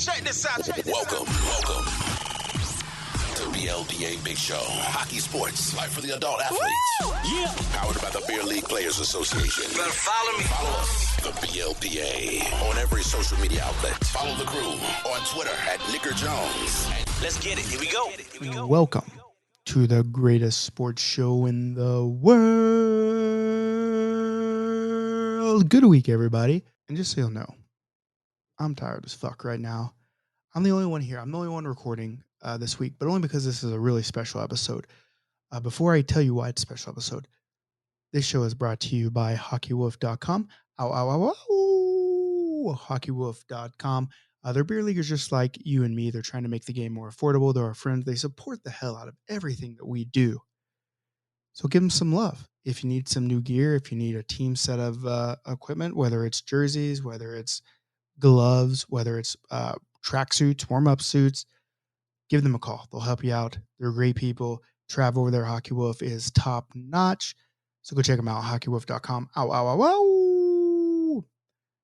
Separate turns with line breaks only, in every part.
Check this out.
Welcome to BLPA Big Show. Hockey sports, life for the adult athlete. Yeah. Powered by the Beer League Players Association.
Better follow me.
Follow us, the BLPA, on every social media outlet. Follow the crew on Twitter at Nicker Jones.
Let's get it. Here we go.
Welcome to the greatest sports show in the world. Good week, everybody. And just so you'll know, I'm tired as fuck right now. I'm the only one here. I'm the only one recording this week, but only because this is a really special episode. Before I tell you why it's a special episode, this show is brought to you by HockeyWolf.com. HockeyWolf.com. They're beer leaguers just like you and me. They're trying to make the game more affordable. They're our friends. They support the hell out of everything that we do. So give them some love. If you need some new gear, if you need a team set of equipment, whether it's jerseys, whether it's gloves, whether it's tracksuits, warm-up suits, give them a call. They'll help you out. They're great people. Trav over there, Hockey Wolf, is top-notch. So go check them out, HockeyWolf.com.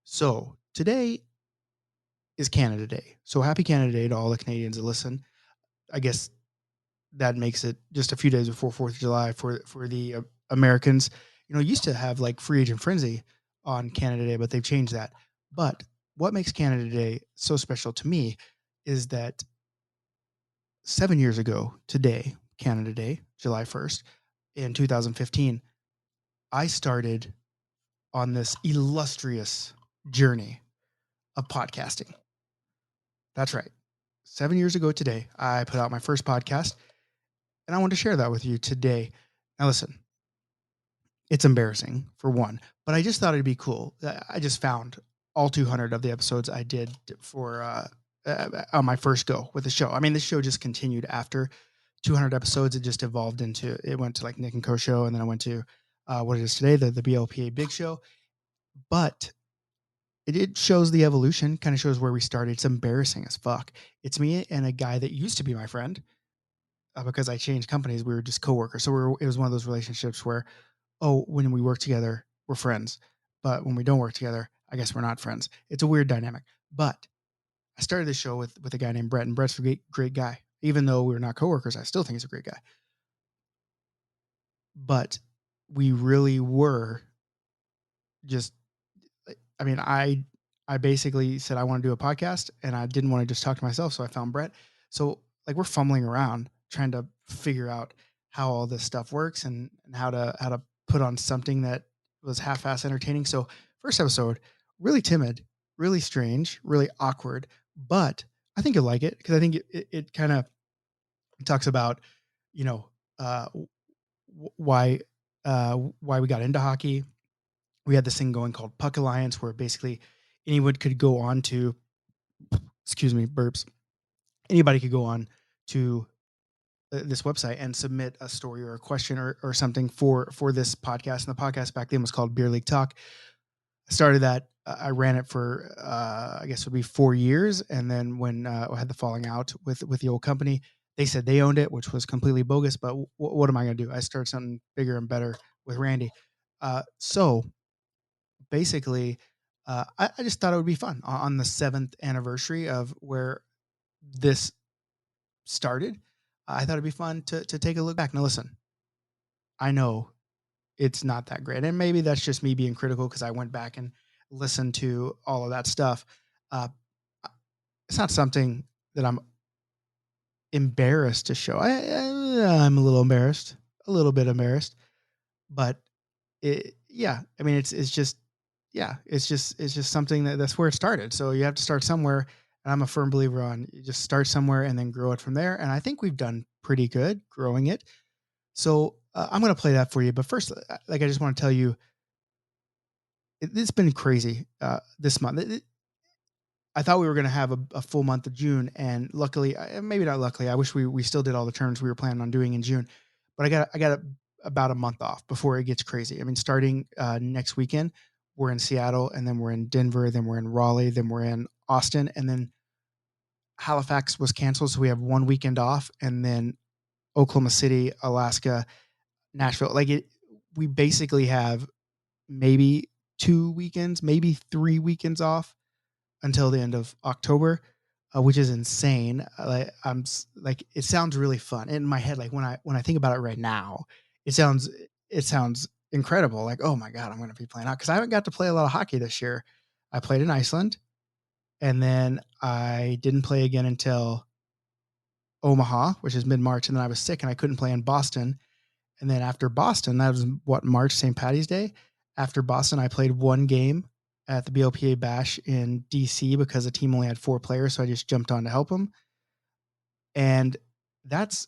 So today is Canada Day. So happy Canada Day to all the Canadians that listen. I guess that makes it just a few days before 4th of July for the Americans. You know, used to have like Free Agent Frenzy on Canada Day, but they've changed that. But what makes Canada Day so special to me is that 7 years ago today, Canada Day, July 1st, in 2015, I started on this illustrious journey of podcasting. That's right. 7 years ago today, I put out my first podcast, and I want to share that with you today. Now, listen, it's embarrassing for one, but I just thought it'd be cool. I just found all 200 of the episodes I did for on my first go with the show. I mean, this show just continued after 200 episodes. It just evolved into, it went to like Nick and Co show, and then I went to what it is today, the BLPA Big Show. But it shows the evolution, kind of shows where we started. It's embarrassing as fuck. It's me and a guy that used to be my friend because I changed companies. We were just coworkers. So it was one of those relationships where, when we work together, we're friends. But when we don't work together, I guess we're not friends. It's a weird dynamic. But I started this show with a guy named Brett, and Brett's a great guy. Even though we're not coworkers, I still think he's a great guy. But we really were just, I mean, I basically said I want to do a podcast, and I didn't want to just talk to myself, so I found Brett. So like we're fumbling around trying to figure out how all this stuff works and how to put on something that was half-ass entertaining. So first episode, really timid, really strange, really awkward, but I think you'll like it because I think it kind of talks about, you know, why we got into hockey. We had this thing going called Puck Alliance, where basically anyone could go on to, burps. Anybody could go on to this website and submit a story or a question or something for this podcast. And the podcast back then was called Beer League Talk. I started that. I ran it for, I guess it would be 4 years. And then when I had the falling out with the old company, they said they owned it, which was completely bogus. But what am I going to do? I started something bigger and better with Randy. So basically, I just thought it would be fun on the 7th anniversary of where this started. I thought it'd be fun to take a look back. Now, listen, I know it's not that great, and maybe that's just me being critical because I went back and listened to all of that stuff. It's not something that I'm embarrassed to show. I'm a little bit embarrassed, but I mean, it's just something that's where it started. So you have to start somewhere. And I'm a firm believer on you just start somewhere and then grow it from there. And I think we've done pretty good growing it. So I'm going to play that for you. But first, I just want to tell you, it's been crazy this month. I thought we were going to have a full month of June. And luckily, maybe not luckily, I wish we still did all the turns we were planning on doing in June. But I got about a month off before it gets crazy. I mean, starting next weekend, we're in Seattle, and then we're in Denver, then we're in Raleigh, then we're in Austin, and then Halifax was canceled. So we have 1 weekend off, and then Oklahoma City, Alaska, Nashville. We basically have maybe 2 weekends, maybe 3 weekends off until the end of October. which is insane. Like it sounds really fun in my head. Like when I think about it right now, it sounds incredible. Like, oh my God, I'm going to be playing hockey because I haven't got to play a lot of hockey this year. I played in Iceland, and then I didn't play again until Omaha, which is mid-March, and then I was sick and I couldn't play in Boston. And then after Boston, that was March, St. Patty's Day. After Boston, I played one game at the BLPA Bash in DC because the team only had 4 players, so I just jumped on to help them. And that's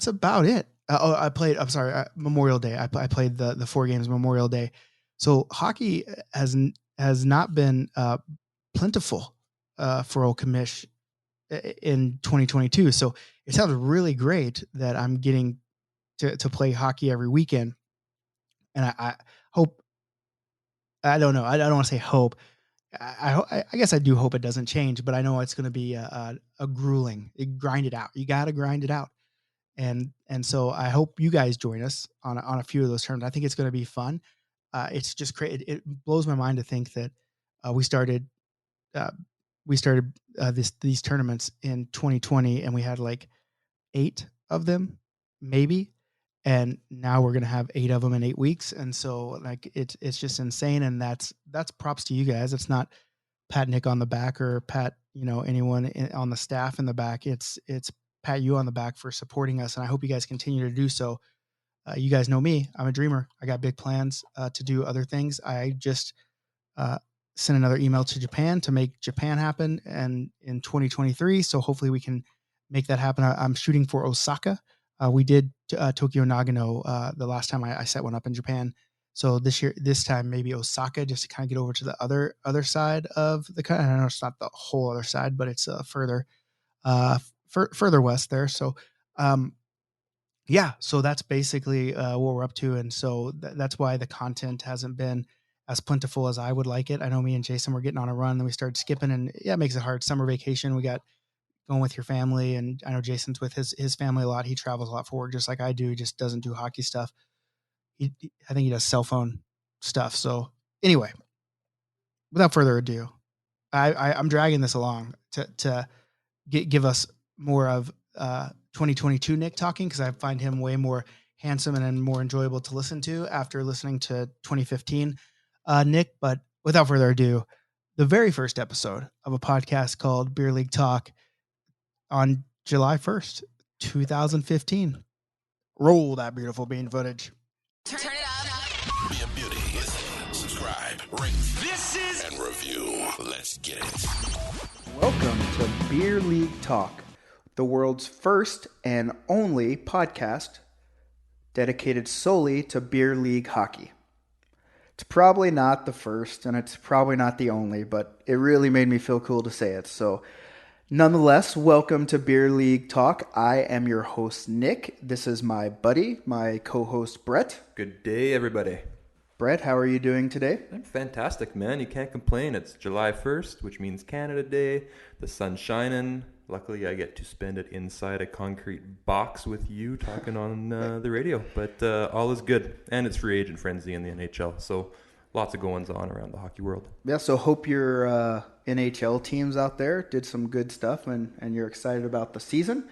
about it. I played. I'm sorry, Memorial Day. I played the 4 games Memorial Day. So hockey has not been plentiful for Old Commish in 2022. So it sounds really great that I'm getting to play hockey every weekend. And I hope, I don't know. I don't want to say hope. I guess I do hope it doesn't change, but I know it's going to be a grueling. Grind it out. You got to grind it out. And so I hope you guys join us on a few of those terms. I think it's going to be fun. It's just great. It blows my mind to think that we started these tournaments in 2020, and we had like 8 of them, maybe, and now we're gonna have 8 of them in 8 weeks. And so like it's just insane. And that's props to you guys. It's not pat Nick on the back or pat anyone on the staff in the back. It's pat you on the back for supporting us, and I hope you guys continue to do so. You guys know me. I'm a dreamer. I got big plans to do other things. I just sent another email to Japan to make Japan happen, and in 2023. So hopefully we can make that happen. I'm shooting for Osaka. We did Tokyo Nagano the last time I set one up in Japan. So this time maybe Osaka, just to kind of get over to the other side of the country. I know it's not the whole other side, but it's further west there. So yeah, so that's basically what we're up to. And so that's why the content hasn't been as plentiful as I would like it. I know me and Jason were getting on a run, then we started skipping, and yeah, it makes it hard. Summer vacation, we got going with your family, and I know Jason's with his family a lot. He travels a lot for work, just like I do. He just doesn't do hockey stuff. I think he does cell phone stuff. So anyway, without further ado, I'm dragging this along to give us more of 2022 Nick talking, because I find him way more handsome and more enjoyable to listen to after listening to 2015 Nick. But without further ado, the very first episode of a podcast called Beer League Talk on July 1st, 2015. Roll that beautiful bean footage.
Turn it up.
Be a beauty. Listen, subscribe, rate, and review. Let's get it.
Welcome to Beer League Talk, the world's first and only podcast dedicated solely to beer league hockey. It's probably not the first, and it's probably not the only, but it really made me feel cool to say it. So nonetheless, welcome to Beer League Talk. I am your host, Nick. This is my buddy, my co-host, Brett.
Good day, everybody.
Brett, how are you doing today?
I'm fantastic, man. You can't complain. It's July 1st, which means Canada Day. The sun's shining. Luckily, I get to spend it inside a concrete box with you talking on the radio. But all is good. And it's free agent frenzy in the NHL. So lots of goings on around the hockey world.
Yeah, so hope your NHL teams out there did some good stuff and you're excited about the season.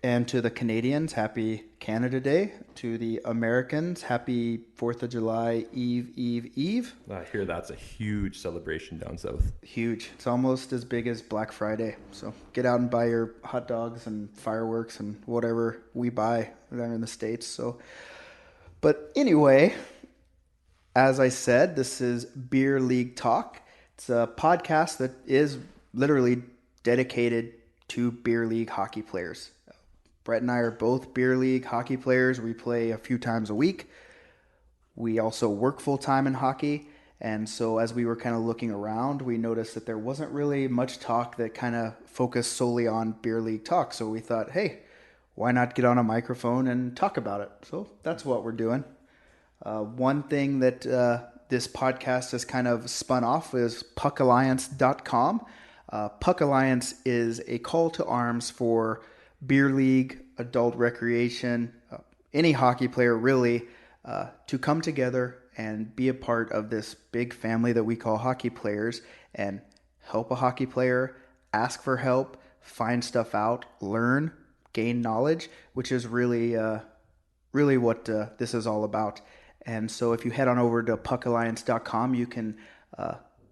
And to the Canadians, happy Canada Day. To the Americans, happy 4th of July Eve.
I hear that's a huge celebration down south.
Huge. It's almost as big as Black Friday. So get out and buy your hot dogs and fireworks and whatever we buy there in the States. So, but anyway, as I said, this is Beer League Talk. It's a podcast that is literally dedicated to beer league hockey players. Brett and I are both beer league hockey players. We play a few times a week. We also work full-time in hockey. And so as we were kind of looking around, we noticed that there wasn't really much talk that kind of focused solely on beer league talk. So we thought, hey, why not get on a microphone and talk about it? So that's what we're doing. One thing that this podcast has kind of spun off is puckalliance.com. Puck Alliance is a call to arms for beer league, adult recreation, any hockey player really, to come together and be a part of this big family that we call hockey players and help a hockey player, ask for help, find stuff out, learn, gain knowledge, which is really what this is all about. And so if you head on over to puckalliance.com, you can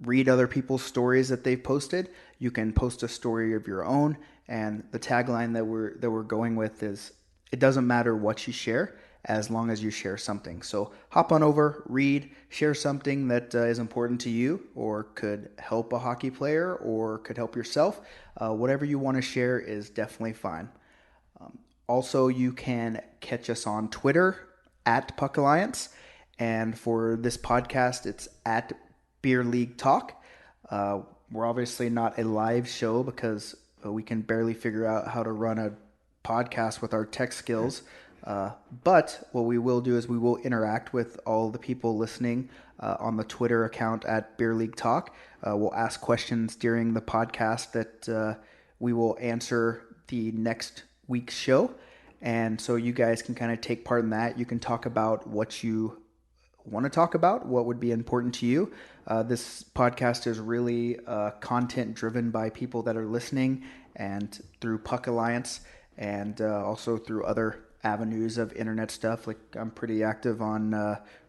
read other people's stories that they've posted. You can post a story of your own. And the tagline that we're going with is, it doesn't matter what you share as long as you share something. So hop on over, read, share something that is important to you or could help a hockey player or could help yourself. Whatever you want to share is definitely fine. Also, you can catch us on Twitter at Puck Alliance. And for this podcast, it's at Beer League Talk. We're obviously not a live show because we can barely figure out how to run a podcast with our tech skills. But what we will do is we will interact with all the people listening on the Twitter account at Beer League Talk. We'll ask questions during the podcast that we will answer the next week's show. And so you guys can kind of take part in that. You can talk about what you want to talk about, what would be important to you. This podcast is really content driven by people that are listening and through Puck Alliance and also through other avenues of internet stuff. Like I'm pretty active on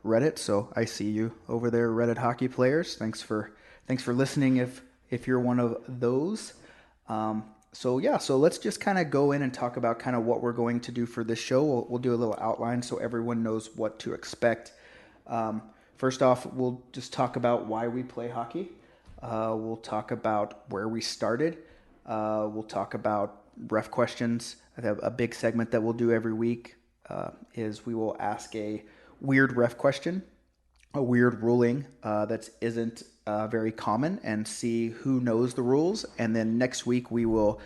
Reddit, so I see you over there, Reddit hockey players. Thanks for listening if you're one of those. So let's just kind of go in and talk about kind of what we're going to do for this show. We'll do a little outline so everyone knows what to expect. First off, we'll just talk about why we play hockey. We'll talk about where we started. We'll talk about ref questions. I have a big segment that we'll do every week is we will ask a weird ref question, a weird ruling that isn't very common, and see who knows the rules. And then next week we will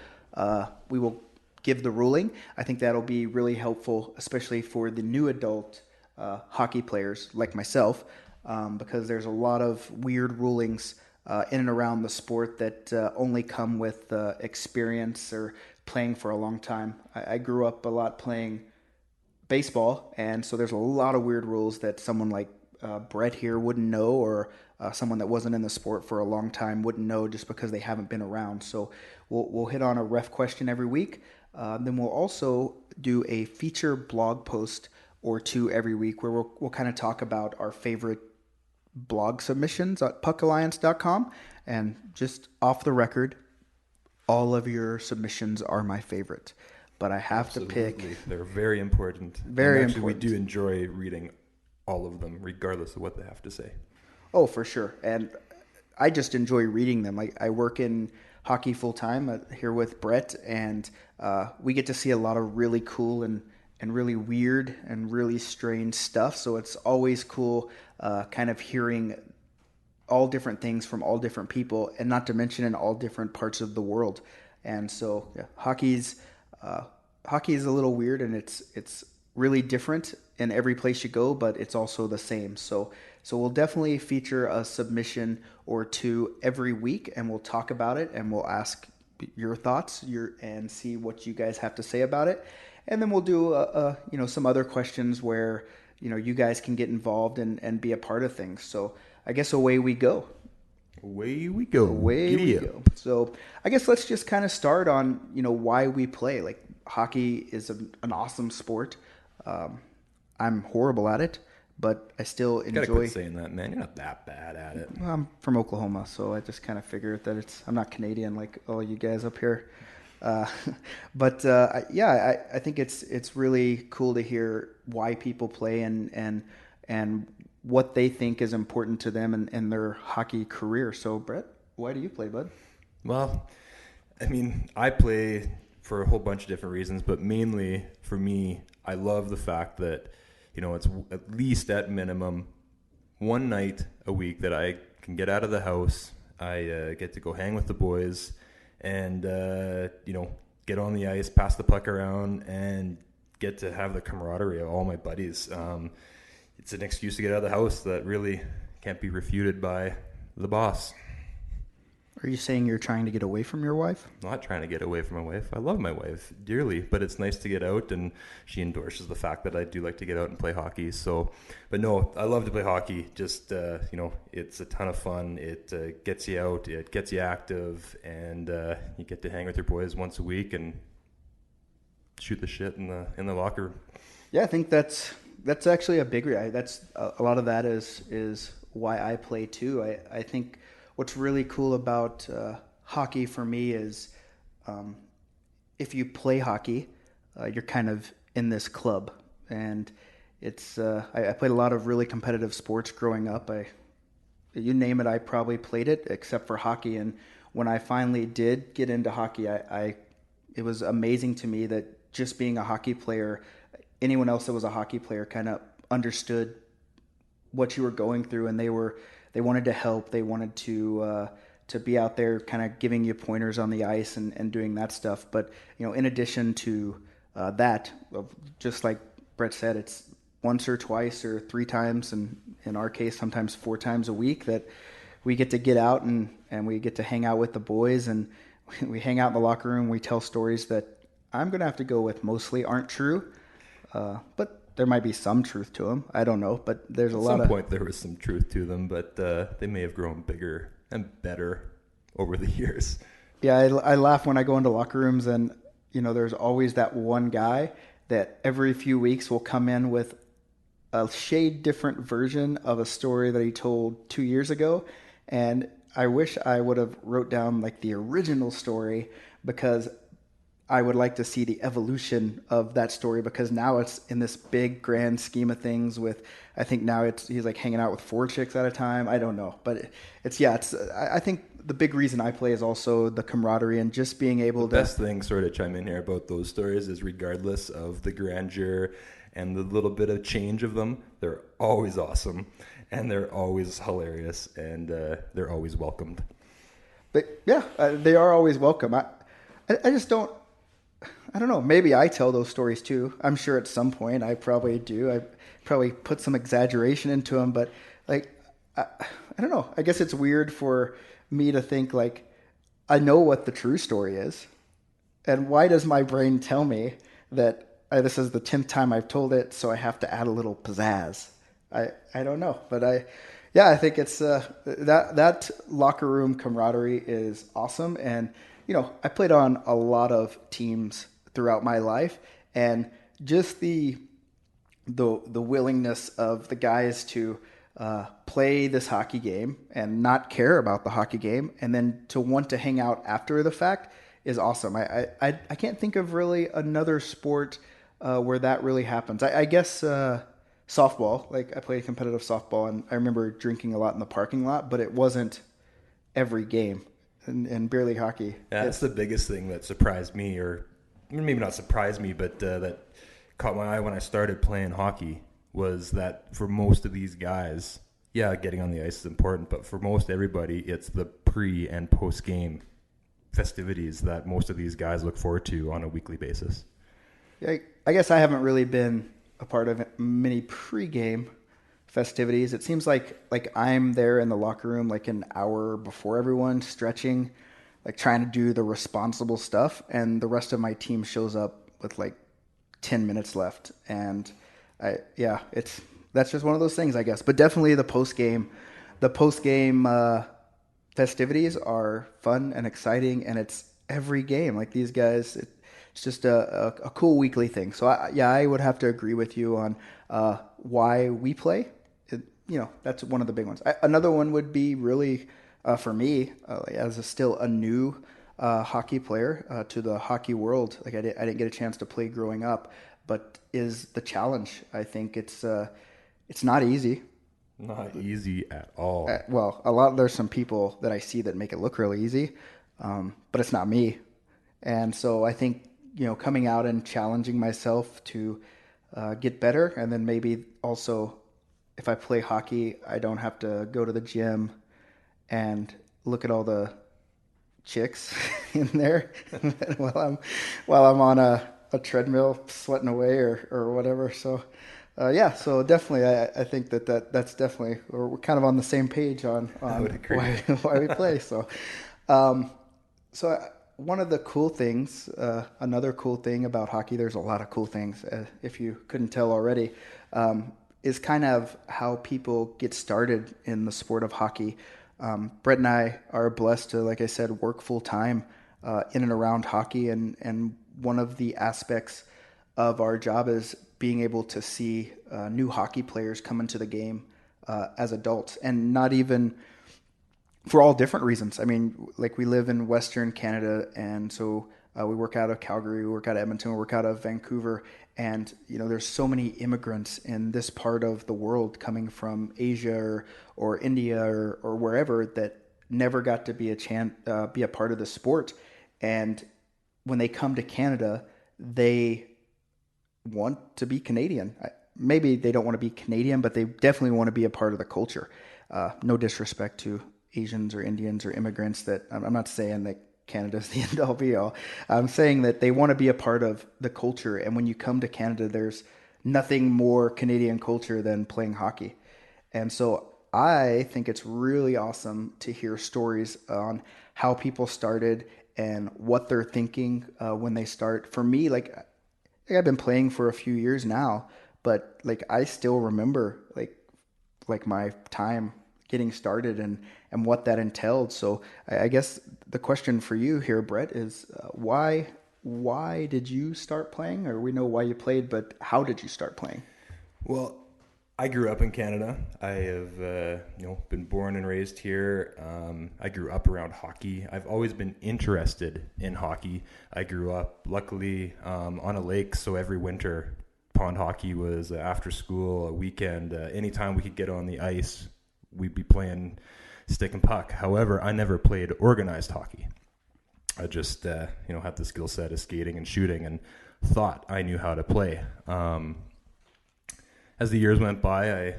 give the ruling. I think that'll be really helpful, especially for the new adult hockey players like myself, because there's a lot of weird rulings in and around the sport that only come with experience or playing for a long time. I grew up a lot playing baseball, and so there's a lot of weird rules that someone like Brett here wouldn't know, or someone that wasn't in the sport for a long time wouldn't know just because they haven't been around. So we'll hit on a ref question every week. Then we'll also do a feature blog post or two every week where we'll kind of talk about our favorite blog submissions at puckalliance.com. And just off the record, all of your submissions are my favorite, but I have to pick.
They're very important.
Very
and actually,
important.
We do enjoy reading all of them, regardless of what they have to say.
Oh, for sure. And I just enjoy reading them. I work in hockey full time here with Brett, and we get to see a lot of really cool and really weird and really strange stuff. So it's always cool kind of hearing all different things from all different people, and not to mention in all different parts of the world. And so hockey is a little weird, and it's really different in every place you go, but it's also the same. So we'll definitely feature a submission or two every week, and we'll talk about it, and we'll ask your thoughts and see what you guys have to say about it. And then we'll do some other questions where you guys can get involved and be a part of things. So I guess away we go.
Away we go.
Away we go. So I guess let's just kind of start on why we play. Like, hockey is an awesome sport. I'm horrible at it, but I still enjoy.
Gotta quit saying that, man. You're not that bad at it.
Well, I'm from Oklahoma, so I just kind of figured that I'm not Canadian like all you guys up here. I think it's really cool to hear why people play and what they think is important to them in their hockey career. So, Brett, why do you play, bud?
Well, I mean, I play for a whole bunch of different reasons, but mainly for me, I love the fact that, it's at least at minimum one night a week that I can get out of the house. I get to go hang with the boys and, get on the ice, pass the puck around, and get to have the camaraderie of all my buddies. It's an excuse to get out of the house that really can't be refuted by the boss.
Are you saying you're trying to get away from your wife?
I'm not trying to get away from my wife. I love my wife dearly, but it's nice to get out, and she endorses the fact that I do like to get out and play hockey. So, but no, I love to play hockey. Just, it's a ton of fun. It gets you out, it gets you active, and you get to hang with your boys once a week and shoot the shit in the locker room.
Yeah, I think that's actually a big that's a lot of that is why I play too. I think what's really cool about hockey for me is if you play hockey, you're kind of in this club, and it's I played a lot of really competitive sports growing up. You name it, I probably played it except for hockey. And when I finally did get into hockey, it was amazing to me that just being a hockey player, anyone else that was a hockey player kind of understood what you were going through, and they wanted to help. They wanted to be out there kind of giving you pointers on the ice and doing that stuff. But, in addition to that, just like Brett said, it's once or twice or 3 times, and in our case, sometimes 4 times a week that we get to get out and we get to hang out with the boys, and we hang out in the locker room. We tell stories that I'm going to have to go with mostly aren't true, but there might be some truth to them. I don't know, but there's a lot of...
At some point there was some truth to them, but they may have grown bigger and better over the years.
Yeah, I laugh when I go into locker rooms, and, there's always that one guy that every few weeks will come in with a shade different version of a story that he told 2 years ago. And I wish I would have wrote down like the original story, because I would like to see the evolution of that story, because now it's in this big grand scheme of things with, I think now he's like hanging out with 4 chicks at a time. I don't know, but I think the big reason I play is also the camaraderie and just being able to...
The best thing, sort of chime in here about those stories, is regardless of the grandeur and the little bit of change of them, they're always awesome, and they're always hilarious, and they're always welcomed.
But yeah, they are always welcome. I just don't... I don't know. Maybe I tell those stories too. I'm sure at some point I probably do. I probably put some exaggeration into them, but like, I don't know. I guess it's weird for me to think like, I know what the true story is. And why does my brain tell me that this is the 10th time I've told it, so I have to add a little pizzazz? I don't know. But I think it's that locker room camaraderie is awesome. And, I played on a lot of teams throughout my life, and just the willingness of the guys to play this hockey game and not care about the hockey game, and then to want to hang out after the fact is awesome. I can't think of really another sport where that really happens. I guess softball. Like, I played competitive softball, and I remember drinking a lot in the parking lot, but it wasn't every game. And beer league hockey.
Yeah, that's the biggest thing that surprised me, or maybe not surprised me, but that caught my eye when I started playing hockey, was that for most of these guys, yeah, getting on the ice is important, but for most everybody, it's the pre- and post-game festivities that most of these guys look forward to on a weekly basis.
Yeah, I guess I haven't really been a part of many pre-game festivities. It seems like I'm there in the locker room like an hour before everyone, stretching, like trying to do the responsible stuff, and the rest of my team shows up with like 10 minutes left. And that's just one of those things, I guess. But definitely the post game festivities are fun and exciting, and it's every game. Like, these guys, it's just a cool weekly thing. So I would have to agree with you on why we play. That's one of the big ones. Another one would be really, for me, as still a new hockey player to the hockey world. Like, I didn't get a chance to play growing up, but is the challenge. I think it's not easy.
Not easy at all.
There's some people that I see that make it look really easy, but it's not me. And so I think, coming out and challenging myself to get better, and then maybe also, if I play hockey, I don't have to go to the gym and look at all the chicks in there while I'm on a treadmill sweating away or whatever. So, so definitely, I think that's definitely, we're kind of on the same page on
I would agree.
why we play. So,
One of the cool things, another cool thing about hockey, there's a lot of cool things, if you couldn't tell already, is kind of how people get started in the sport of hockey. Brett and I are blessed to, like I said, work full time in and around hockey. And one of the aspects of our job is being able to see new hockey players come into the game as adults, and not even for all different reasons. I mean, like, we live in Western Canada, and so we work out of Calgary, we work out of Edmonton, we work out of Vancouver, and there's so many immigrants in this part of the world coming from Asia or India or wherever that never got to be a part of the sport. And when they come to Canada, they want to be Canadian. Maybe they don't want to be Canadian, but they definitely want to be a part of the culture. No disrespect to Asians or Indians or immigrants. That I'm not saying that Canada's the end all be all. I'm saying that they want to be a part of the culture. And when you come to Canada, there's nothing more Canadian culture than playing hockey. And so I think it's really awesome to hear stories on how people started and what they're thinking when they start. For me, like I've been playing for a few years now, but like I still remember like my time getting started and what that entailed. So I guess the question for you here, Brett, is why did you start playing? Or we know why you played, but how did you start playing?
Well, I grew up in Canada. I have been born and raised here. I grew up around hockey. I've always been interested in hockey. I grew up, luckily, on a lake, so every winter pond hockey was after school, a weekend. Anytime we could get on the ice, we'd be playing stick and puck. However, I never played organized hockey. I just had the skill set of skating and shooting and thought I knew how to play. As the years went by, I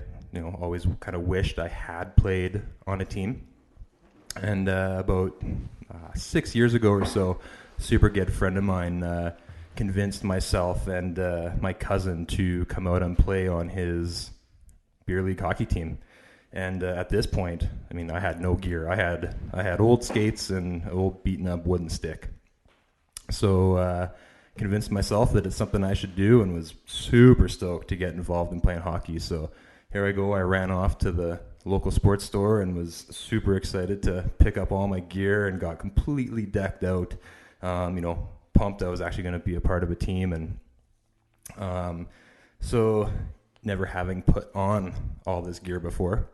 always kind of wished I had played on a team. And about 6 years ago or so, a super good friend of mine convinced myself and my cousin to come out and play on his beer league hockey team. And at this point, I mean, I had no gear. I had old skates and an old beaten up wooden stick. So convinced myself that it's something I should do, and was super stoked to get involved in playing hockey. So here I go. I ran off to the local sports store and was super excited to pick up all my gear, and got completely decked out. Pumped I was actually going to be a part of a team. And so never having put on all this gear before,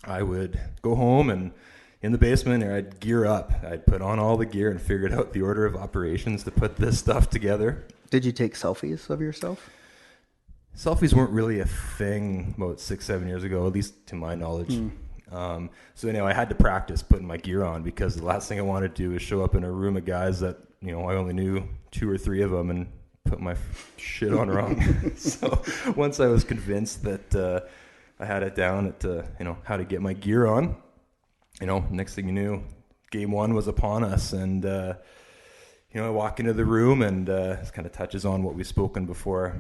I would go home and in the basement, or I'd gear up. I'd put on all the gear and figured out the order of operations to put this stuff together.
Did you take selfies of yourself?
Selfies weren't really a thing about 6-7 years ago, at least to my knowledge. So I had to practice putting my gear on, because the last thing I wanted to do is show up in a room of guys that I only knew 2 or 3 of them and put my shit on wrong. So once I was convinced that I had it down at how to get my gear on, next thing you knew, game 1 was upon us. And I walk into the room, and this kind of touches on what we've spoken before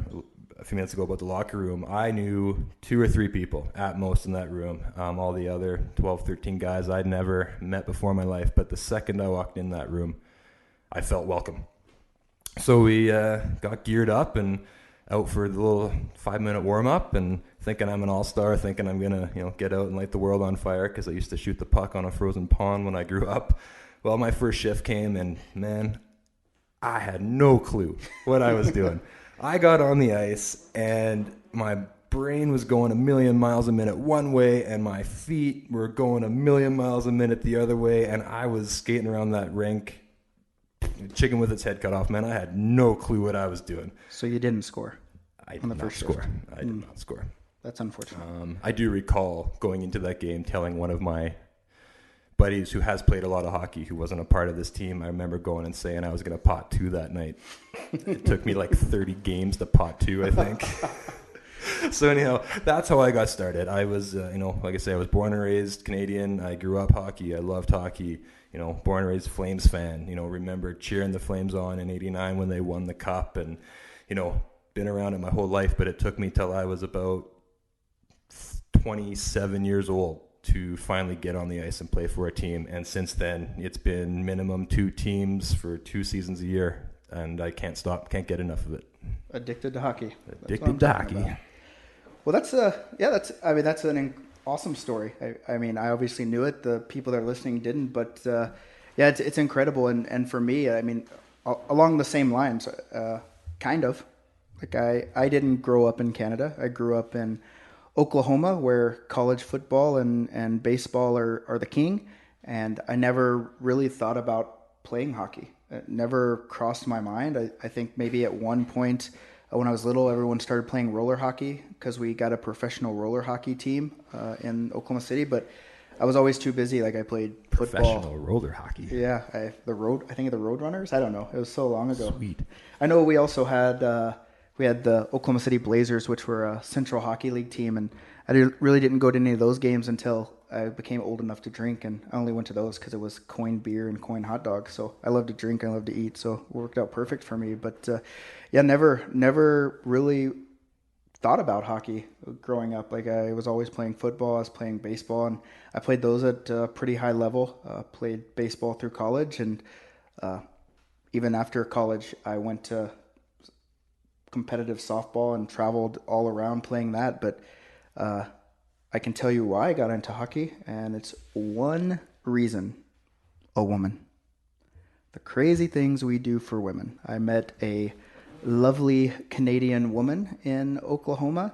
a few minutes ago about the locker room. I knew 2 or 3 people at most in that room. All the other 12, 13 guys I'd never met before in my life. But the second I walked in that room, I felt welcome. So we got geared up and out for the little 5-minute warm-up, and thinking I'm an all-star, thinking I'm going to get out and light the world on fire, because I used to shoot the puck on a frozen pond when I grew up. Well, my first shift came, and man, I had no clue what I was doing. I got on the ice, and my brain was going 1,000,000 miles a minute one way, and my feet were going 1,000,000 miles a minute the other way, and I was skating around that rink, chicken with its head cut off, man. I had no clue what I was doing.
So you didn't score?
I did not score.
That's unfortunate.
I do recall going into that game telling one of my buddies who has played a lot of hockey, who wasn't a part of this team, I remember going and saying I was going to pot 2 that night. It took me like 30 games to pot 2, I think. So anyhow, that's how I got started. I was, like I say, I was born and raised Canadian. I grew up hockey. I loved hockey. Born and raised Flames fan. Remember cheering the Flames on in '89 when they won the cup, and been around it my whole life. But it took me till I was about 27 years old to finally get on the ice and play for a team. And since then, it's been minimum 2 teams for 2 seasons a year, and I can't get enough of it.
Addicted to hockey.
Addicted to hockey.
About. Well, that's an awesome story. I mean, I obviously knew it. The people that are listening didn't, but it's incredible. And for me, I mean, along the same lines, kind of. Like I didn't grow up in Canada. I grew up in Oklahoma, where college football and baseball are the king. And I never really thought about playing hockey. It never crossed my mind. I think maybe at one point when I was little, everyone started playing roller hockey because we got a professional roller hockey team in Oklahoma City. But I was always too busy. Like I played football.
Professional roller hockey.
Yeah, I think of the Roadrunners. I don't know. It was so long ago.
Sweet.
I know we also had the Oklahoma City Blazers, which were a Central Hockey League team, and I really didn't go to any of those games until I became old enough to drink, and I only went to those because it was coin beer and coin hot dogs. So I love to drink, I love to eat, so it worked out perfect for me. But never really thought about hockey growing up. Like I was always playing football, I was playing baseball, and I played those at a pretty high level. Played baseball through college, and even after college, I went to competitive softball and traveled all around playing that. But I can tell you why I got into hockey, and it's one reason: a woman. The crazy things we do for women. I met a lovely Canadian woman in Oklahoma,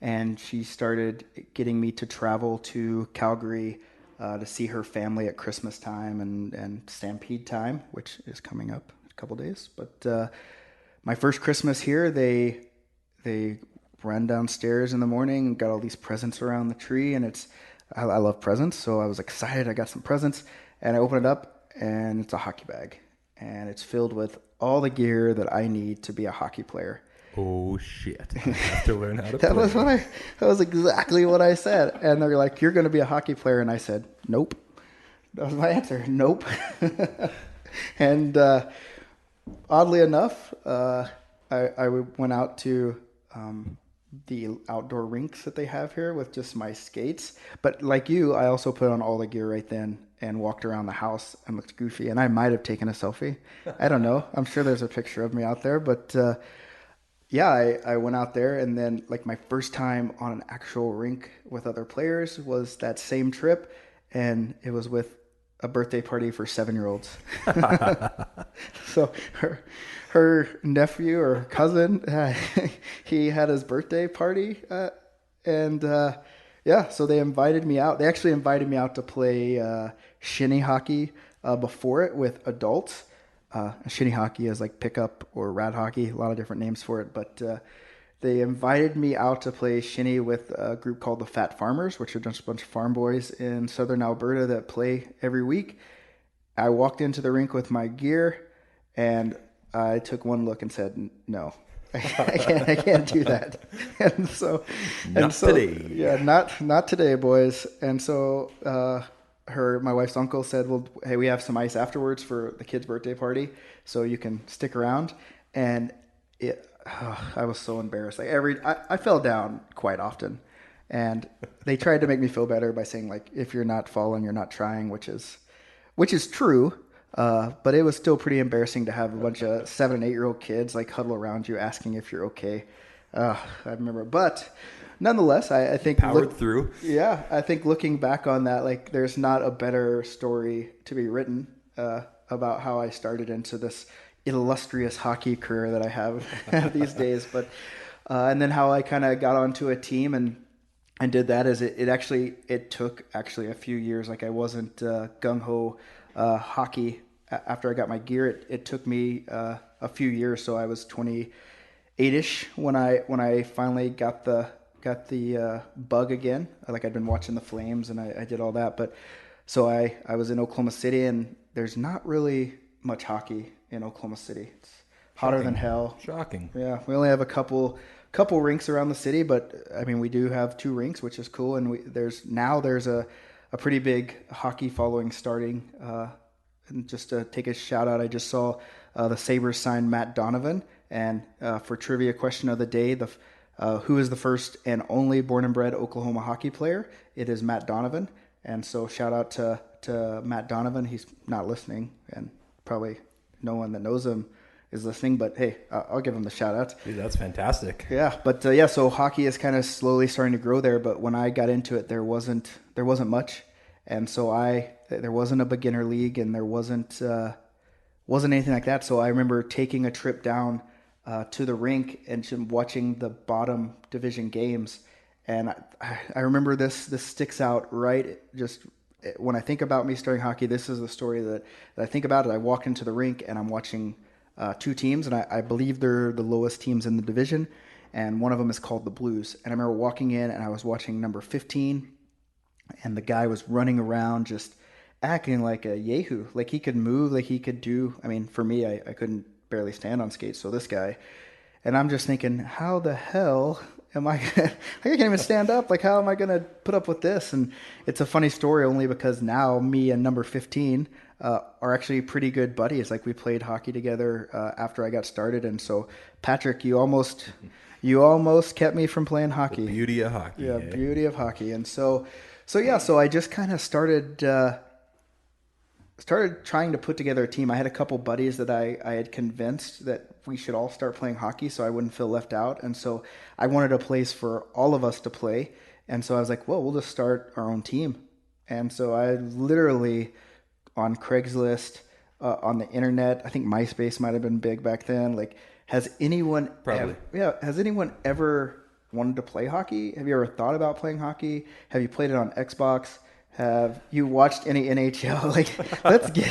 and she started getting me to travel to Calgary to see her family at Christmas time and Stampede time, which is coming up in a couple days. But my first Christmas here, they ran downstairs in the morning and got all these presents around the tree, and I love presents, so I was excited. I got some presents, and I opened it up, and it's a hockey bag, and it's filled with all the gear that I need to be a hockey player.
Oh shit! I have to learn how to play.
That was exactly what I said, and they're like, "You're going to be a hockey player," and I said, "Nope." That was my answer. Nope. And oddly enough, I went out to the outdoor rinks that they have here with just my skates. But like you, I also put on all the gear right then and walked around the house and looked goofy. And I might have taken a selfie. I don't know. I'm sure there's a picture of me out there. But I went out there, and then like my first time on an actual rink with other players was that same trip, and it was with a birthday party for 7-year-olds. So her nephew or cousin, he had his birthday party, so they invited me out. They actually invited me out to play shinny hockey before it with adults. Shinny hockey is like pickup or rad hockey, a lot of different names for it, but they invited me out to play shinny with a group called the Fat Farmers, which are just a bunch of farm boys in southern Alberta that play every week. I walked into the rink with my gear, and I took one look and said, "No, I can't do that." And so,
today.
Yeah, not today, boys. And so, my wife's uncle said, "Well, hey, we have some ice afterwards for the kids' birthday party, so you can stick around." And I was so embarrassed. Like I fell down quite often, and they tried to make me feel better by saying, like, if you're not falling, you're not trying, which is true. But it was still pretty embarrassing to have a bunch of 7 and 8-year-old kids like huddle around you asking if you're okay. I remember, but nonetheless, I think
powered through.
Yeah, I think looking back on that, like, there's not a better story to be written about how I started into this illustrious hockey career that I have these days. But and then how I kind of got onto a team and did that is it took a few years. Like I wasn't gung ho hockey after I got my gear. It took me a few years. So I was 28ish when I finally got the bug again. Like I'd been watching the Flames and I did all that. But so I was in Oklahoma City, and there's not really much hockey in Oklahoma City. It's hotter than hell.
Shocking.
Yeah, we only have a couple rinks around the city, but I mean we do have 2 rinks, which is cool. And there's a pretty big hockey following starting. And just to take a shout out, I just saw the Sabres sign Matt Donovan, and for trivia question of the day, who is the first and only born and bred Oklahoma hockey player? It is Matt Donovan. And so shout out to Matt Donovan. He's not listening, and probably no one that knows him is listening, but hey, I'll give him the shout out.
Dude, that's fantastic.
Yeah, but so hockey is kind of slowly starting to grow there, but when I got into it, there wasn't much. And so there wasn't a beginner league, and there wasn't anything like that. So I remember taking a trip down to the rink and watching the bottom division games. And I remember this sticks out right. Just when I think about me starting hockey, this is the story that I think about. I walk into the rink and I'm watching two teams, and I believe they're the lowest teams in the division. And one of them is called the Blues. And I remember walking in and I was watching number 15, and the guy was running around just acting like a yahoo. Like he could move, like he could do. I mean, for me, I couldn't barely stand on skates. So this guy, and I'm just thinking, how the hell am I can't even stand up. Like, how am I going to put up with this? And it's a funny story only because now me and number 15 are actually pretty good buddies. Like we played hockey together after I got started. And so Patrick, you almost kept me from playing hockey.
The beauty of hockey.
Yeah, beauty of hockey. And so I just kind of started trying to put together a team. I had a couple buddies that I had convinced that we should all start playing hockey so I wouldn't feel left out. And so I wanted a place for all of us to play. And so I was like, well, we'll just start our own team. And so I literally on Craigslist, on the internet, I think MySpace might have been big back then. Like, has anyone ever wanted to play hockey? Have you ever thought about playing hockey? Have you played it on Xbox? Have you watched any NHL? Like,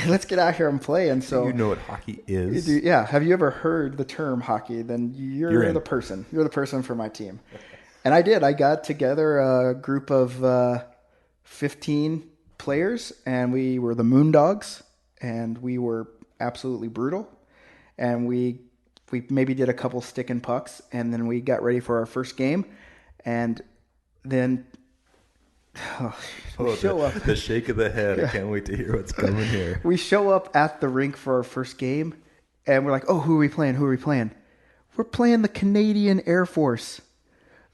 let's get out here and play. And so
you know what hockey is.
Yeah. Have you ever heard the term hockey? Then you're the person. You're the person for my team. And I did. I got together a group of 15 players, and we were the Moondogs, and we were absolutely brutal. And we maybe did a couple stick and pucks, and then we got ready for our first game, and then. Show up.
The shake of the head. Yeah. I can't wait to hear what's coming here.
We show up at the rink for our first game, and we're like, oh, who are we playing? We're playing the Canadian Air Force.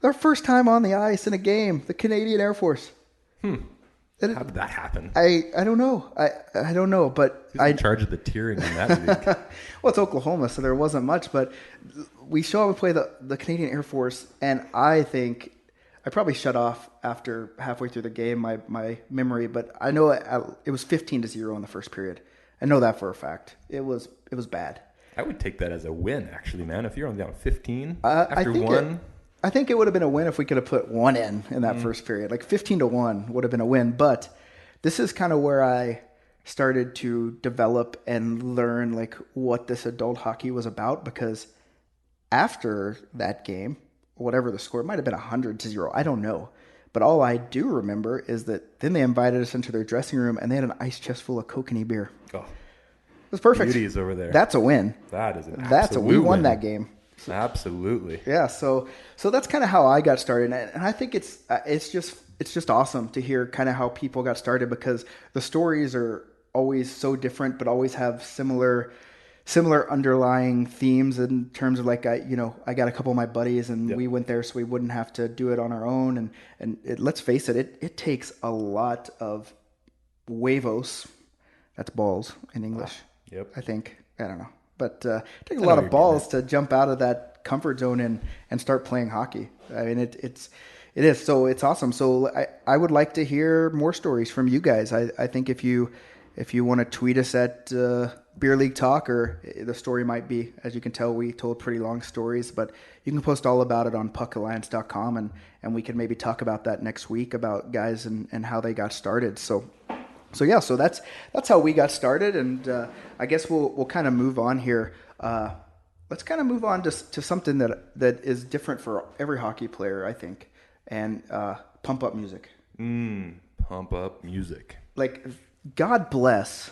Our first time on the ice in a game, the Canadian Air Force.
How did that happen?
I don't know. I don't know, but
who's in charge of the tiering in that league?
Well, it's Oklahoma, so there wasn't much, but we show up and play the Canadian Air Force, and I think I probably shut off after halfway through the game, my memory, but I know it was 15-0 in the first period. I know that for a fact. It was bad. I
would take that as a win, actually, man. If you're only down 15 after one.
I think it would have been a win if we could have put one in that first period. Like 15-1 would have been a win. But this is kind of where I started to develop and learn like what this adult hockey was about, because after that game, whatever the score, it might have been 100-0. I don't know. But all I do remember is that then they invited us into their dressing room and they had an ice chest full of Kokanee beer.
Oh,
it was perfect.
Beauty is over there.
That's a win.
That is an absolute
we won
win.
that game.
Absolutely.
Yeah. So that's kind of how I got started. And I think it's just awesome to hear kind of how people got started, because the stories are always so different, but always have similar underlying themes in terms of like, I got a couple of my buddies and we went there so we wouldn't have to do it on our own. And let's face it, it takes a lot of huevos. That's balls in English.
Yep.
I think. I don't know. But it takes a lot of balls to jump out of that comfort zone and start playing hockey. I mean, it is. So it's awesome. So I would like to hear more stories from you guys. I think if you want to tweet us at Beer League Talk, or the story might be, as you can tell, we told pretty long stories, but you can post all about it on puckalliance.com, and we can maybe talk about that next week about guys and how they got started. So that's how we got started, and I guess we'll kind of move on here. Let's kind of move on to something that is different for every hockey player, I think, and pump up music.
Pump up music.
Like, God bless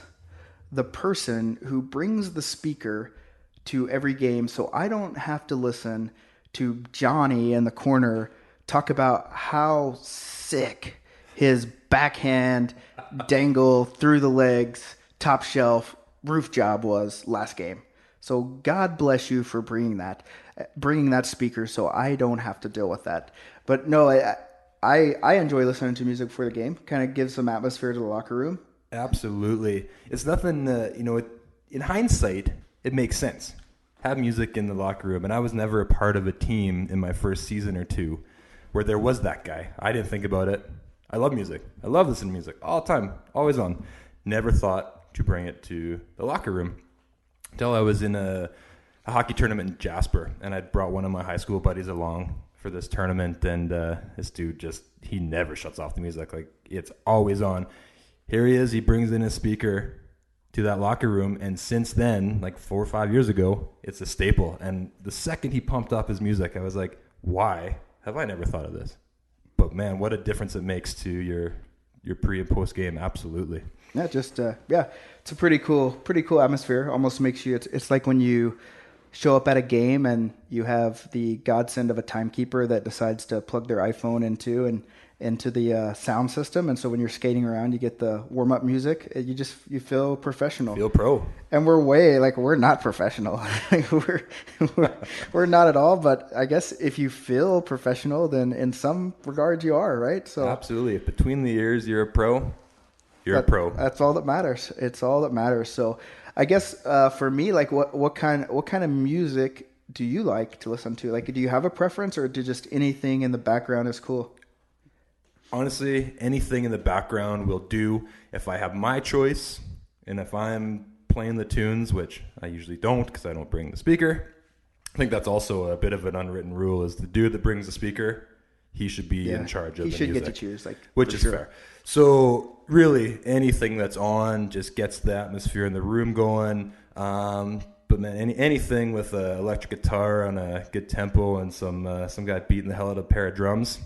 the person who brings the speaker to every game so I don't have to listen to Johnny in the corner talk about how sick his backhand dangle through the legs, top shelf roof job was last game. So God bless you for bringing that speaker so I don't have to deal with that. But no, I enjoy listening to music before the game. Kind of gives some atmosphere to the locker room.
Absolutely. It's nothing, in hindsight, it makes sense. Have music in the locker room. And I was never a part of a team in my first season or two where there was that guy. I didn't think about it. I love music. I love listening to music all the time, always on. Never thought to bring it to the locker room until I was in a hockey tournament in Jasper, and I brought one of my high school buddies along for this tournament, and this dude he never shuts off the music. Like, it's always on. Here he is. He brings in his speaker to that locker room, and since then, like 4 or 5 years ago, it's a staple. And the second he pumped up his music, I was like, why have I never thought of this? But man, what a difference it makes to your pre and post game. Absolutely.
Yeah, it's a pretty cool atmosphere. Almost makes you, it's like when you show up at a game and you have the godsend of a timekeeper that decides to plug their iPhone into the sound system, and so when you're skating around, you get the warm up music. You feel professional,
feel pro.
And we're not professional. we're not at all. But I guess if you feel professional, then in some regards you are, right? So
absolutely, if between the ears you're a pro, you're a pro.
That's all that matters. It's all that matters. So I guess for me, like what kind of music do you like to listen to? Like, do you have a preference, or do just anything in the background is cool?
Honestly, anything in the background will do. If I have my choice, and if I'm playing the tunes, which I usually don't because I don't bring the speaker, I think that's also a bit of an unwritten rule, is the dude that brings the speaker, he should be in charge of the music. He should get to choose, which is fair. So really, anything that's on just gets the atmosphere in the room going. But man, anything with an electric guitar on a good tempo and some guy beating the hell out of a pair of drums,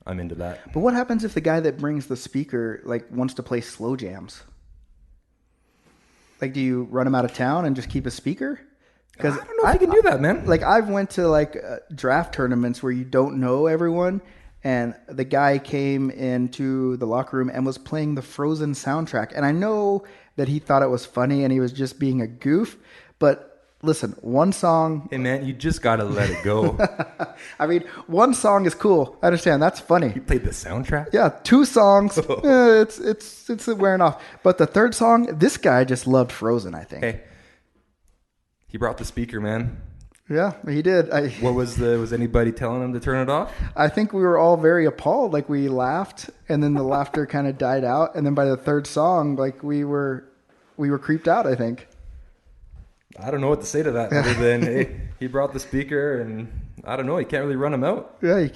I'm into that.
But what happens if the guy that brings the speaker wants to play slow jams? Like, do you run him out of town and just keep a speaker?
Because I don't know if you can do that, man.
Like, I've went to draft tournaments where you don't know everyone, and the guy came into the locker room and was playing the Frozen soundtrack. And I know that he thought it was funny and he was just being a goof, but listen, one song...
Hey, man, you just got to let it go.
I mean, one song is cool. I understand. That's funny.
You played the soundtrack?
Yeah, 2 songs. It's wearing off. But the third song, this guy just loved Frozen, I think.
Hey, he brought the speaker, man.
Yeah, he did.
What was anybody telling him to turn it off?
I think we were all very appalled. Like, we laughed, and then the laughter kind of died out. And then by the third song, we were creeped out, I think.
I don't know what to say to that other than, hey, he brought the speaker, and I don't know, you can't really run him out.
Yeah,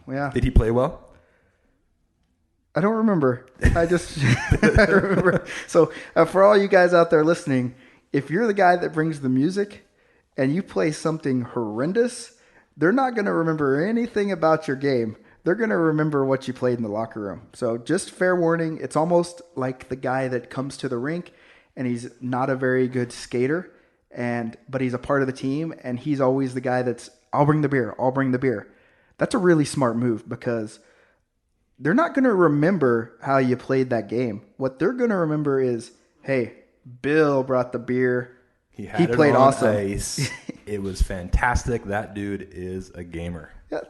yeah.
Did he play well?
I don't remember. I remember. So for all you guys out there listening, if you're the guy that brings the music and you play something horrendous, they're not going to remember anything about your game. They're going to remember what you played in the locker room. So just fair warning, it's almost like the guy that comes to the rink and he's not a very good skater, but he's a part of the team, and he's always the guy that's, I'll bring the beer. That's a really smart move, because they're not going to remember how you played that game. What they're going to remember is, hey, Bill brought the beer. He played awesome.
Ice. It was fantastic. That dude is a gamer.
Yeah,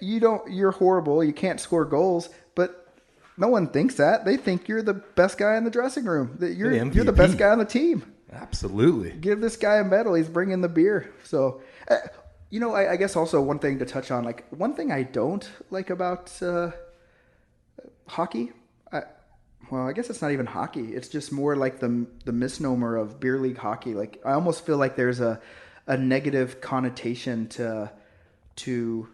you're horrible. You can't score goals, but no one thinks that. They think you're the best guy in the dressing room. That you're the best guy on the team.
Absolutely.
Give this guy a medal. He's bringing the beer. So, I guess also one thing to touch on, one thing I don't like about hockey, I guess it's not even hockey. It's just more like the misnomer of beer league hockey. Like, I almost feel like there's a negative connotation to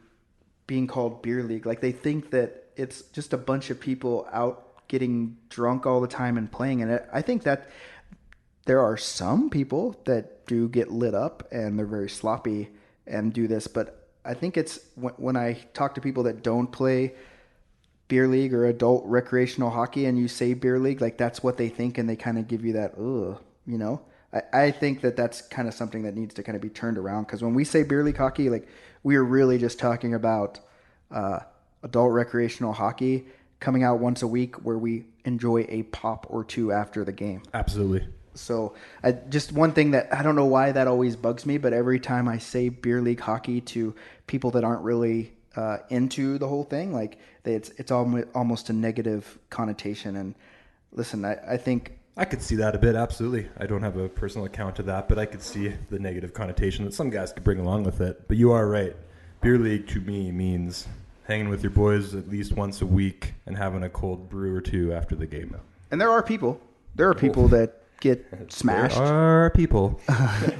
being called beer league. Like, they think that it's just a bunch of people out getting drunk all the time and playing. And I think that there are some people that do get lit up and they're very sloppy and do this. But I think it's when I talk to people that don't play beer league or adult recreational hockey and you say beer league, like, that's what they think, and they kind of give you that, I think that that's kind of something that needs to kind of be turned around, because when we say beer league hockey, like, we are really just talking about adult recreational hockey coming out once a week where we enjoy a pop or two after the game.
Absolutely.
So just one thing that I don't know why that always bugs me, but every time I say beer league hockey to people that aren't really into the whole thing. Like it's almost a negative connotation. And listen, I think
I could see that a bit, absolutely. I don't have a personal account of that, but I could see the negative connotation that some guys could bring along with it. But you are right. Beer league to me means hanging with your boys at least once a week and having a cold brew or two after the game.
And there are people that get smashed.
There are people.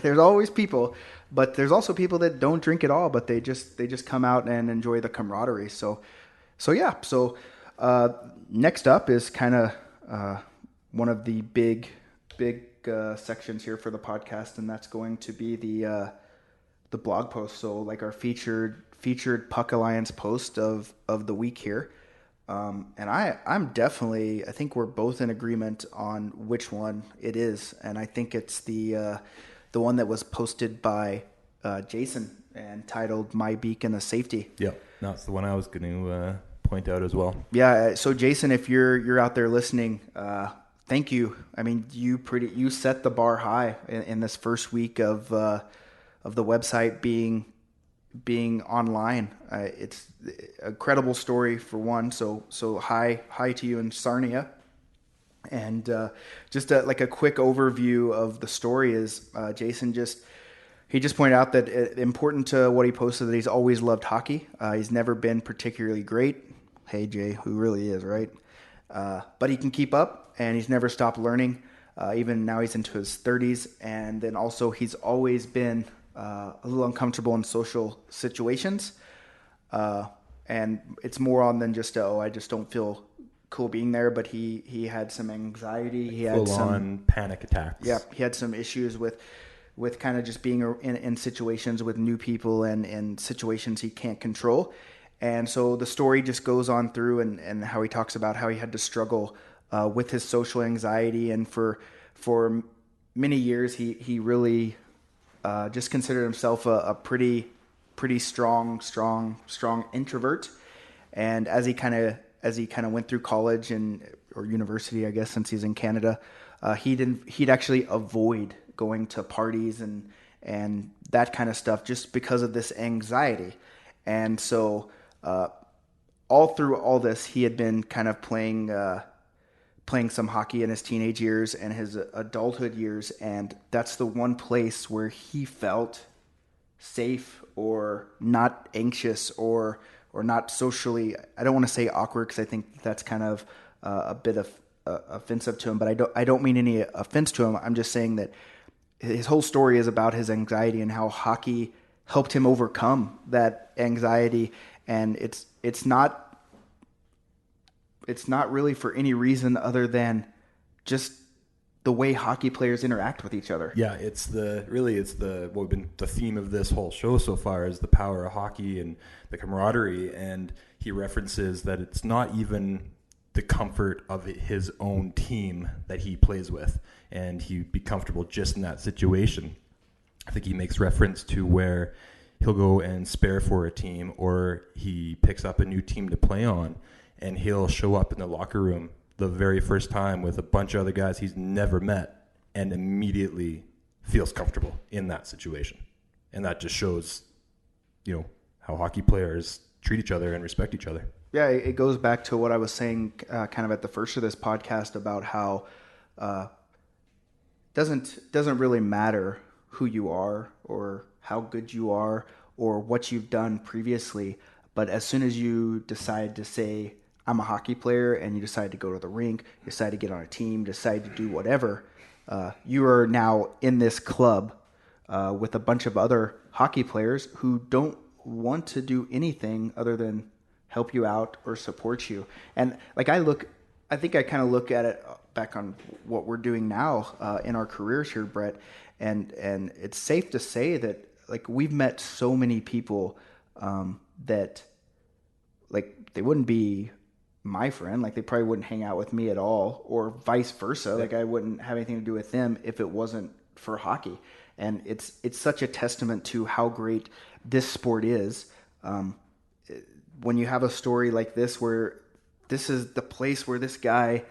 There's always people, but there's also people that don't drink at all, but they just come out and enjoy the camaraderie. So yeah. So next up is kind of one of the big sections here for the podcast, and that's going to be the blog post. So like our featured Puck Alliance post of the week here. And I'm definitely, I think we're both in agreement on which one it is. And I think it's the one that was posted by Jason and titled "My Beacon of Safety."
Yep. No, it's the one I was going to point out as well.
Yeah. So Jason, if you're out there listening, thank you. I mean, you set the bar high in this first week of the website being online. It's a credible story for one. So hi to you and Sarnia. And just like a quick overview of the story is Jason just pointed out that important to what he posted that he's always loved hockey. He's never been particularly great. Hey Jay, who really is, right? But he can keep up, and he's never stopped learning. Even now he's into his 30s, and then also he's always been a little uncomfortable in social situations, and it's more on than just I just don't feel cool being there. But he had some anxiety. He had
full-on panic attacks.
Yeah, he had some issues with kind of just being in situations with new people and in situations he can't control. And so the story just goes on through and how he talks about how he had to struggle with his social anxiety, and for many years he really just considered himself a pretty strong introvert. And as he kind of went through college or university, I guess, since he's in Canada, he'd actually avoid going to parties and that kind of stuff just because of this anxiety. And so all through all this, he had been kind of playing some hockey in his teenage years and his adulthood years, and that's the one place where he felt safe or not anxious or not socially, I don't want to say awkward because I think that's kind of a bit of offensive to him, but I don't mean any offense to him. I'm just saying that his whole story is about his anxiety and how hockey helped him overcome that anxiety. And it's not really for any reason other than just the way hockey players interact with each other.
Yeah, it's what been the theme of this whole show so far is the power of hockey and the camaraderie. And he references that it's not even the comfort of his own team that he plays with, and he'd be comfortable just in that situation. I think he makes reference to where he'll go and spare for a team, or he picks up a new team to play on, and he'll show up in the locker room the very first time with a bunch of other guys he's never met and immediately feels comfortable in that situation. And that just shows, how hockey players treat each other and respect each other.
Yeah, it goes back to what I was saying kind of at the first of this podcast about how doesn't really matter who you are or how good you are or what you've done previously, but as soon as you decide to say, I'm a hockey player, and you decide to go to the rink, you decide to get on a team, decide to do whatever, you are now in this club with a bunch of other hockey players who don't want to do anything other than help you out or support you. And like I think I kind of look at it back on what we're doing now in our careers here, Brett, and it's safe to say that like we've met so many people that like they wouldn't be my friend, like they probably wouldn't hang out with me at all, or vice versa. Like I wouldn't have anything to do with them if it wasn't for hockey. And it's such a testament to how great this sport is. When you have a story like this, where this is the place where this guy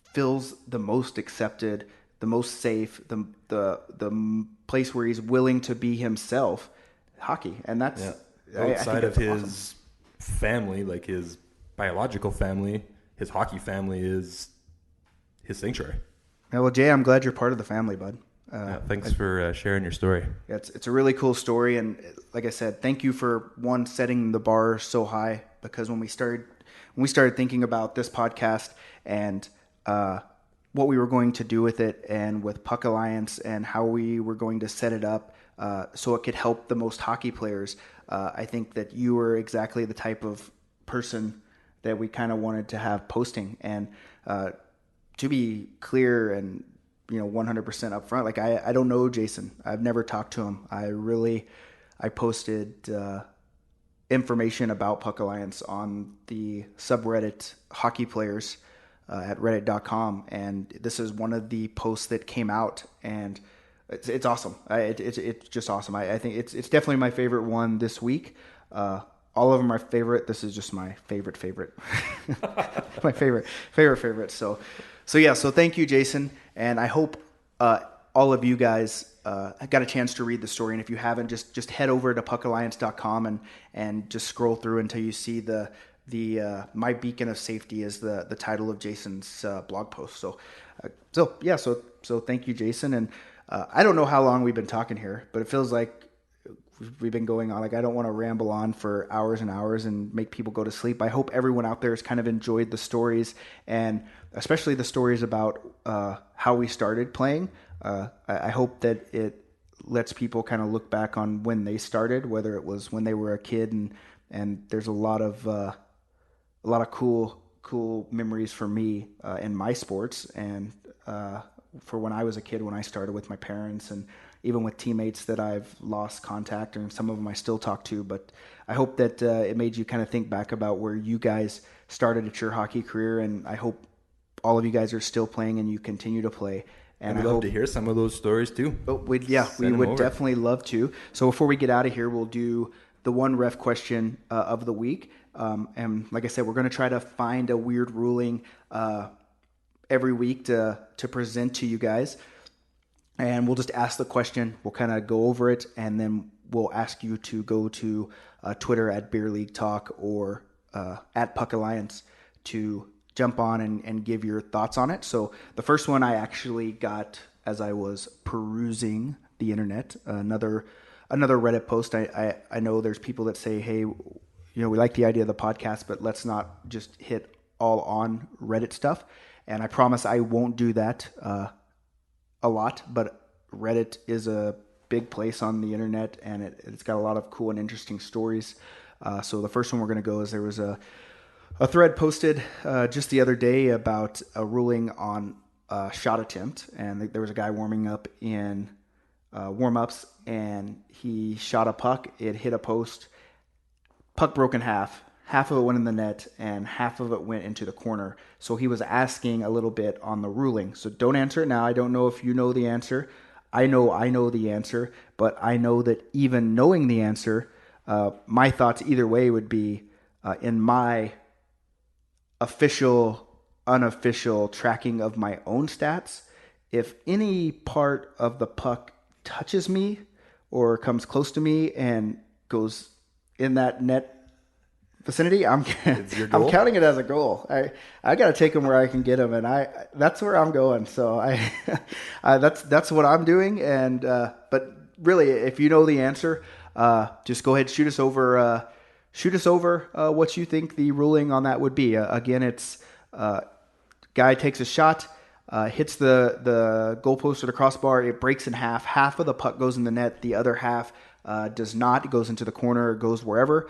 feels the most accepted, the most safe, the place where he's willing to be himself, hockey. And that's
outside of his family, like his biological family, his hockey family is his sanctuary.
Yeah, well, Jay, I'm glad you're part of the family, bud.
Thanks for sharing your story.
Yeah, it's a really cool story, and like I said, thank you for setting the bar so high, because when we started thinking about this podcast and what we were going to do with it, and with Puck Alliance, and how we were going to set it up so it could help the most hockey players, I think that you were exactly the type of person that we kind of wanted to have posting. And to be clear and 100% upfront, like I don't know Jason. I've never talked to him. I posted information about Puck Alliance on the subreddit hockey players at reddit.com, and this is one of the posts that came out, and it's awesome. It's just awesome. I think it's definitely my favorite one this week. All of them are favorite. This is just my favorite. My favorite. So yeah, so thank you, Jason. And I hope all of you guys got a chance to read the story. And if you haven't, just head over to puckalliance.com and just scroll through until you see the My Beacon of Safety is the title of Jason's blog post. So thank you, Jason. And I don't know how long we've been talking here, but it feels like we've been going on. Like, I don't want to ramble on for hours and hours and make people go to sleep. I hope everyone out there has kind of enjoyed the stories, and especially the stories about how we started playing. I hope that it lets people kind of look back on when they started, whether it was when they were a kid, and there's a lot of cool memories for me in my sports, and for when I was a kid, when I started with my parents, and even with teammates that I've lost contact, and some of them I still talk to. But I hope that it made you kind of think back about where you guys started at your hockey career, and I hope all of you guys are still playing and you continue to play.
And we'd love to hear some of those stories too.
We would definitely love to. So before we get out of here, we'll do the one ref question of the week. And like I said, we're going to try to find a weird ruling every week to present to you guys. And we'll just ask the question. We'll kind of go over it, and then we'll ask you to go to Twitter at Beer League Talk or at Puck Alliance to jump on and give your thoughts on it. So the first one I actually got as I was perusing the internet. Another Reddit post. I know there's people that say, hey, we like the idea of the podcast, but let's not just hit all on Reddit stuff. And I promise I won't do that a lot, but Reddit is a big place on the internet, and it's got a lot of cool and interesting stories. So the first one we're going to go is there was a thread posted just the other day about a ruling on a shot attempt, and there was a guy warming up in warm-ups, and he shot a puck. It hit a post. Puck broke in half. Half of it went in the net, and half of it went into the corner. So he was asking a little bit on the ruling. So don't answer it now. I don't know if you know the answer. I know the answer, but I know that even knowing the answer, my thoughts either way would be in my official, unofficial tracking of my own stats. If any part of the puck touches me or comes close to me and goes in that net vicinity, I'm counting it as a goal. I got to take him where I can get him, and that's where I'm going. So that's what I'm doing. And but really, if you know the answer, just go ahead, shoot us over what you think the ruling on that would be. Again, it's guy takes a shot, hits the goalpost or the crossbar, it breaks in half. Half of the puck goes in the net, the other half does not. It goes into the corner, goes wherever.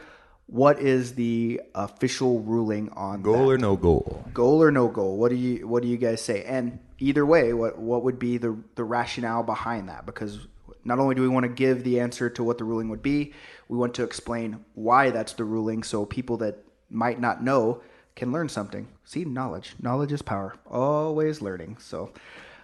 What is the official ruling on
goal
that?
Or no goal?
Goal or no goal? What do you guys say? And either way, what would be the rationale behind that? Because not only do we want to give the answer to what the ruling would be, we want to explain why that's the ruling, so people that might not know can learn something. See, knowledge is power. Always learning. So,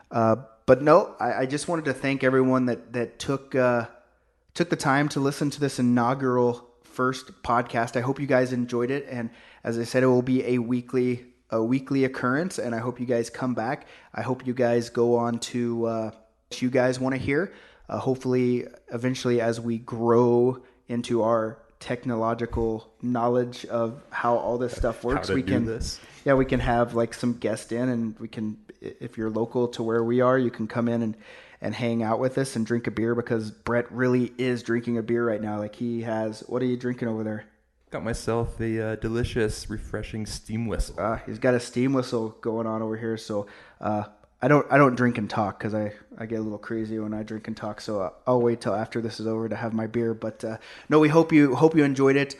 but no, I just wanted to thank everyone that took the time to listen to this inaugural first podcast. I hope you guys enjoyed it, and as I said, it will be a weekly occurrence, and I hope you guys come back. I hope you guys go on to what you guys want to hear. Hopefully, eventually, as we grow into our technological knowledge of how all this stuff works,
we can
we can have like some guest in, and we can, if you're local to where we are, you can come in and hang out with us and drink a beer, because Brett really is drinking a beer right now. Like he has, what are you drinking over there?
Got myself a delicious, refreshing steam whistle.
He's got a steam whistle going on over here. So I don't drink and talk, because I get a little crazy when I drink and talk. So I'll wait till after this is over to have my beer. But no, we hope you enjoyed it.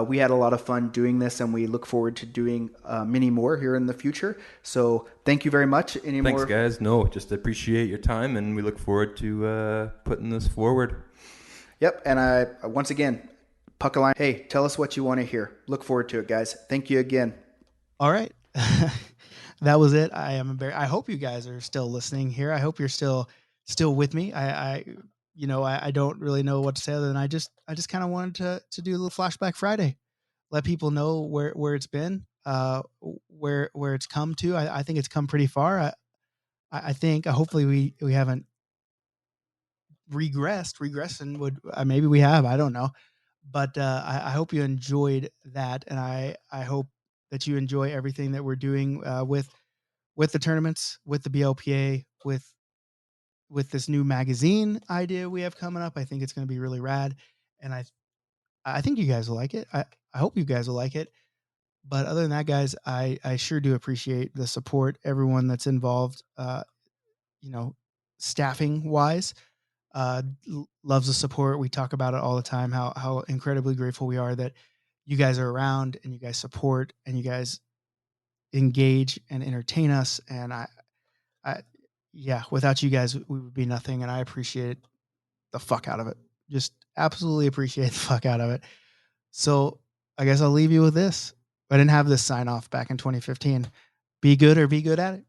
We had a lot of fun doing this, and we look forward to doing many more here in the future. So thank you very much.
Thanks, guys. No, just appreciate your time, and we look forward to putting this forward.
Yep. And once again, Puck-A-Line, hey, tell us what you want to hear. Look forward to it, guys. Thank you again.
All right. That was it. I hope you guys are still listening here. I hope you're still with me. I don't really know what to say other than I just kind of wanted to do a little Flashback Friday. Let people know where it's been, where it's come to. I think it's come pretty far. I think hopefully we haven't regressed, and maybe we have. I don't know. But I hope you enjoyed that, and I hope that you enjoy everything that we're doing with the tournaments, with the BLPA, with this new magazine idea we have coming up. I think it's going to be really rad, and I think you guys will like it. I hope you guys will like it. But other than that, guys, I sure do appreciate the support, everyone that's involved, staffing wise. Loves the support. We talk about it all the time, how incredibly grateful we are that you guys are around, and you guys support, and you guys engage and entertain us. And without you guys, we would be nothing. And I appreciate the fuck out of it. Just absolutely appreciate the fuck out of it. So I guess I'll leave you with this. I didn't have this sign off back in 2015. Be good or be good at it.